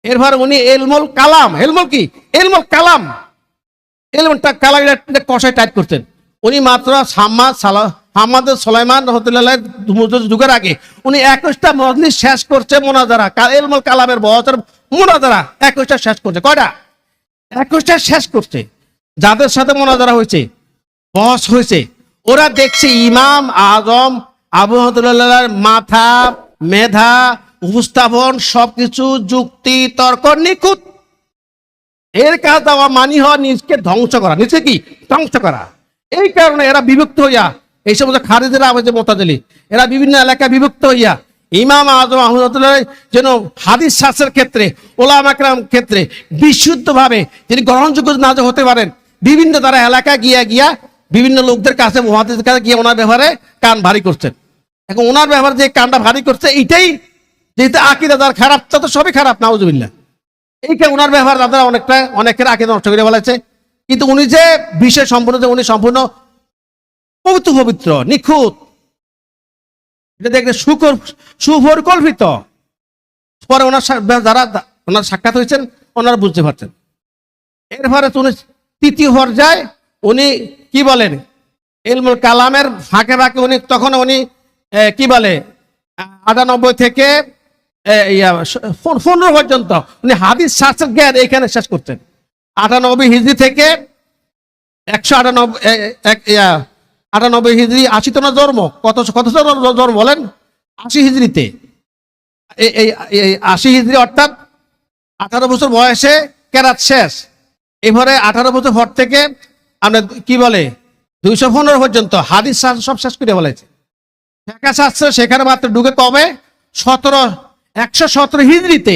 এরপরে উনি এলমুল কালাম, এলমুল কি এলমুল কালাম, এলমটা কালাম কষায় টাইট করতেন। উনি মাত্র হাম্মাদ সুলাইমান রহমতুল্লাহ যুগের আগে উনি 21টা মজলিস শেষ করছে মোনাজারা, এলমুল কালামের বয়সের মোনাজারা 21টা শেষ করছে। কয়টা? 21টা শেষ করছে। যাদের সাথে মোনাজারা হয়েছে, বহস হয়েছে, ওরা দেখছে ইমাম আজম আবু রহমতুল্লাহর মাথা, মেধা, উপস্থাপন সবকিছু যুক্তি তর্ক নিখুঁত। এর কাজ দেওয়া মানি হওয়া নিজকে ধ্বংস করা, নিজকে কি ধ্বংস করা। এই কারণে এরা বিভক্ত হইয়া, এই সমস্ত খারিজেরা যে মোতাজিলি, এরা বিভিন্ন এলাকায় বিভক্ত হইয়া ইমাম আজম আহমদুল্লাহ যেন হাদিস শাস্ত্রের ক্ষেত্রে, ওলামা কেরাম ক্ষেত্রে বিশুদ্ধভাবে যিনি গ্রহণযোগ্য না হতে পারেন, বিভিন্ন তারা এলাকায় গিয়া বিভিন্ন লোকদের কাছে, মুহাদ্দিসদের কাছে গিয়ে ওনার ব্যাপারে কান ভারী করছেন। এখন ওনার ব্যাপারে যে কানটা ভারী করছে, এইটাই যেহেতু আকীদা যার খারাপ, তা তো সবই খারাপ, নাউজুবিল্লাহ। এইটা ওনার ব্যবহার তাদের অনেকের আকীদা নষ্ট করে বলেছে। কিন্তু উনি যে বিষয় সম্পূর্ণ, যে উনি সম্পূর্ণ পবিত্র নিখুঁত, এটা দেখলে সুপরিকল্পিত। পরে ওনার যারা ওনার সাক্ষাৎ হয়েছেন ওনারা বুঝতে পারছেন। এরপরে উনি তৃতীয় পর্যায়ে উনি কি বলেন, ইলমুল কালামের ফাঁকে ফাঁকে উনি তখন উনি কি বলে 98 থেকে 15 পর্যন্ত উনি হাদিস শাস্ত্রের জ্ঞান এখানে শেষ করছেন। 98 হিজরি থেকে 198 হিজরি, 80 তো না জন্ম, কত জন্ম বলেন? 80 হিজরিতে, 80 হিজরি অর্থাৎ 18 বছর বয়সে কেরাত শেষ। এবারে 18 বছর পর থেকে আমরা কি বলে 215 পর্যন্ত হাদিস শাস্ত্র সব শেষ করে বলেছে। ফিকহ শাস্ত্র সেখানে মাত্র ঢুকে কবে 117 হিজরিতে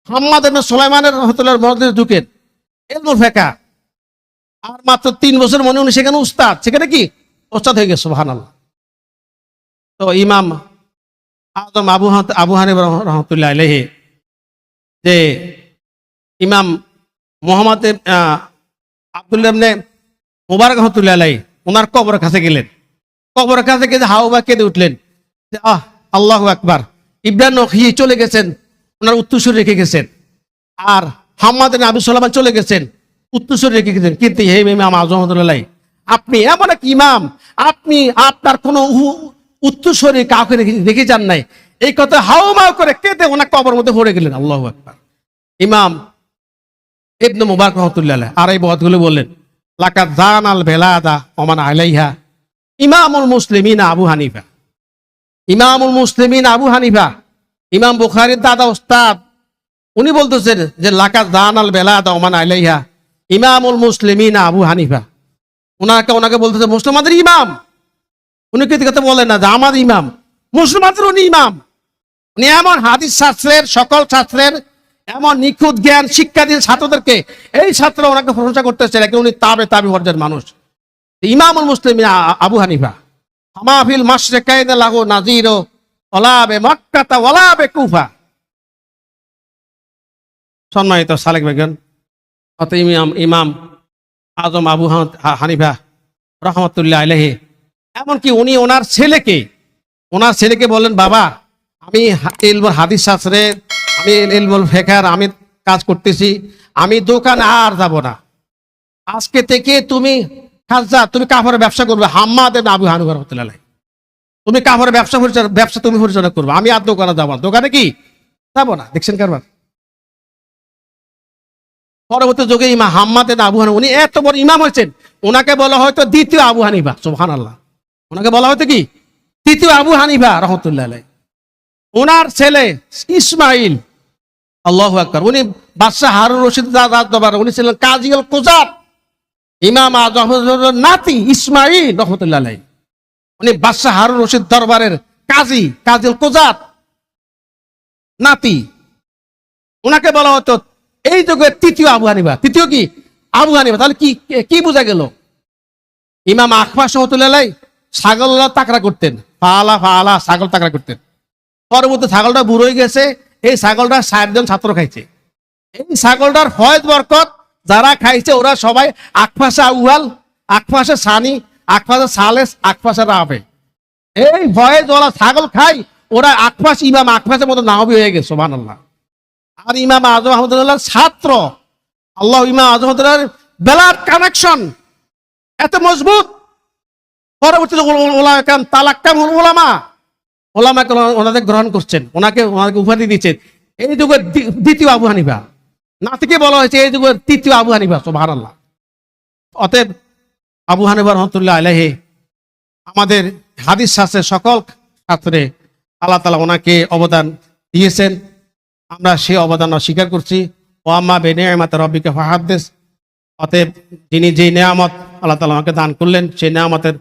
হাম্মাদ ইবনে সুলাইমানের রহমতুল্লাহর মজলিসে ঢুকেন ইলমুল ফিকহ। আর মাত্র 3 বছর মনে উনি সেখানে উস্তাদ, সেখানে কি উস্তাদ হয়ে গেছে, সুবহানাল্লাহ। তো ইমাম আজম আবু হানিফা রহমতুল্লাহ আলাইহি, যে ইমাম মুহাম্মদ আব্দুল্লাহ ইবনে মুবারক রহমতুল্লাহ আলাইহি ওনার কবরের কাছে গেলেন। কবরের কাছে গিয়ে হাওয়া কেঁদে উঠলেন যে আল্লাহু আকবার, ইব্রাহিম নখী চলে গেছেন, ওনার উত্তরসূরি রেখে গেছেন। আর হাম্মাদ ইবনে আবু সুলাইমান চলে গেছেন, উত্তরসূরি রেখে গেছেন। কিন্তু হে ইমাম আজম রহমতুল্লাহ, আপনি এমন এক ইমাম, আপনি আপনার কোনো উত্তরসূরি কাউকে রেখে যান নাই। এই কথা হাওমাও করে কেঁদে ওনার কবরের মধ্যে পড়ে গেলেন। আল্লাহু আকবার। ইমাম ইবনে মুবারক রহমতুল্লাহ আলাইহি আর এই বয়াতগুলো বললেন, লাকাদ জানাল বেলাদা ওমান আলাইহা ইমামুল মুসলিমিন আবু হানিফা। ইমামুল মুসলিমিন আবু হানিফা, ইমাম বুখারীর দাদা ওস্তাদ, উনি বলতেছেন যে লাকাদ জানাল বেলাদা ওমান আলাইহা ইমামুল মুসলিমিন আবু হানিফা। ওনাকে বলতেছে মুসলমানদের ইমাম। উনি কি কথা বলেন না যে আমার ইমাম, মুসলমানদের উনি ইমাম। উনি এমন হাদিস শাস্ত্রের, সকল শাস্ত্রের এমন নিখুঁত জ্ঞান শিক্ষা দিয়ে ছাত্রদেরকে, এই ছাত্র ওনাকে প্রশংসা করতেছে, উনি তাবে পর্যায়ের মানুষ। ইমামুল মুসলিমিন আবু হানিফা মাহফিল মাশরিকাইন লাহু নাযীর ওয়ালা বে মক্কাতা ওয়ালা বে কুফা। সম্মানিত সালেক বেগম, অত ইমাম আজম আবু হানিফা রহমতুল্লাহ আলাইহি, এমনকি উনি ওনার ছেলেকে বলেন, বাবা আমি ইলমুল হাদিস শাস্ত্রে, আমি ইলমুল ফিকহের আমি কাজ করতেছি, আমি দোকান আর যাব না, আজকে থেকে তুমি তুমি কাপড়ের ব্যবসা করবে। হাম্মাদ ইবনে আবু হানিফা রহমতুল্লাহ আলাইহি, তুমি কাপড়ের ব্যবসা তুমি পরিচালনা করবে, আমি আর দোকানে যাবো না, দোকানে কি যাবো না। দেখছেন কারবার। পরবর্তী যুগে ইমাম হাম্মাদ ইবনে আবু হানিফা, উনি এত বড় ইমাম হয়েছেন, ওনাকে বলা হয়তো দ্বিতীয় আবু হানিফা। সুবহানাল্লাহ, ওনাকে বলা হয়তো কি তৃতীয় আবু হানিফা রহমতুল্লাহ আলাইহি। ওনার ছেলে ইসমাইল, আল্লাহু আকবার, উনি বাদশাহ হারুন রশিদ রাজদরবার, উনি ছিলেন কাজী আল কুজাত। ইমাম আজম নাতি ইসমাইল রহমতুল্লাহ আলাইহি, উনি বাদশাহ হারুন রশিদ দরবারের কাজী আল কুজাত নাতি। ওনাকে বলা হতো এই যুগের তৃতীয় আবু হানিফা। তৃতীয় কি আবু হানিফা। তাহলে কি বোঝা গেল? ইমাম আখফাশ রহমতুল্লাহ আলাইহি ছাগল তাকড়া করতেন, ফালা ছাগল তাকড়া করতেন। পরবর্তী ছাগলটা বুড়ো হয়ে গেছে, এই ছাগলটা 60 জন ছাত্র খাইছে। এই ছাগলটার ফয়েজ বরকত যারা খাইছে ওরা সবাই আখফাশে আউয়াল, আখফাশে সানি, আখফাশে সালেস, আখফাশে রাবে। এই ফয়েজ ওরা ছাগল খাই, ওরা ইমাম আখফাশের মতো নাওবি হয়ে গেছে। সুবহানাল্লাহ। আর ইমাম আজম আহমদুল্লাহ ছাত্র, আল্লাহ, ইমাম আজম আহমদুল্লাহর বেলার কানেকশন এত মজবুত। পরবর্তীতে ওলামাকে ওনাদের গ্রহণ করছেন, ওনাকে উপাধি দিচ্ছেন এই যুগের দ্বিতীয় আবু হানিফা। নাতিকে বলা হয়েছে এই যুগের তৃতীয় আবু হানিফা। সুবহানাল্লাহ। অতএব আবু হানিফা রহমতুল্লাহ আলাইহি আমাদের হাদিস শাস্ত্রের সকল শাস্ত্রে আল্লাহ তাআলা ওনাকে অবদান দিয়েছেন, আমরা সেই অবদান অস্বীকার করছি। ওয়াম্মা বিনিআমাতি রাব্বিকা ফাহাদ্দিস। অতএব যিনি যে নেয়ামত আল্লাহ তাআলা আমাকে দান করলেন, সেই নেয়ামতের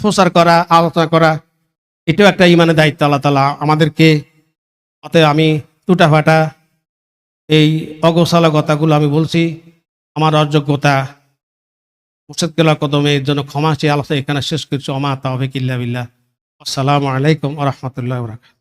প্রচার করা, আলোচনা করা, এটাও একটা ইমানের দায়িত্ব আল্লাহ তাআলা আমাদেরকে। অতএব আমি টুটাফাটা এই অগোছালো কথাগুলো আমি বলছি, আমার অযোগ্যতা, মুর্শিদ কেবলার কদমে এর জন্য ক্ষমা চেয়ে আলোচনা এখানে শেষ করছি। ওমা তাওফীক ইল্লা বিল্লাহ। আসসালামু আলাইকুম ওয়া রাহমাতুল্লাহি ওয়া বারাকাতুহু।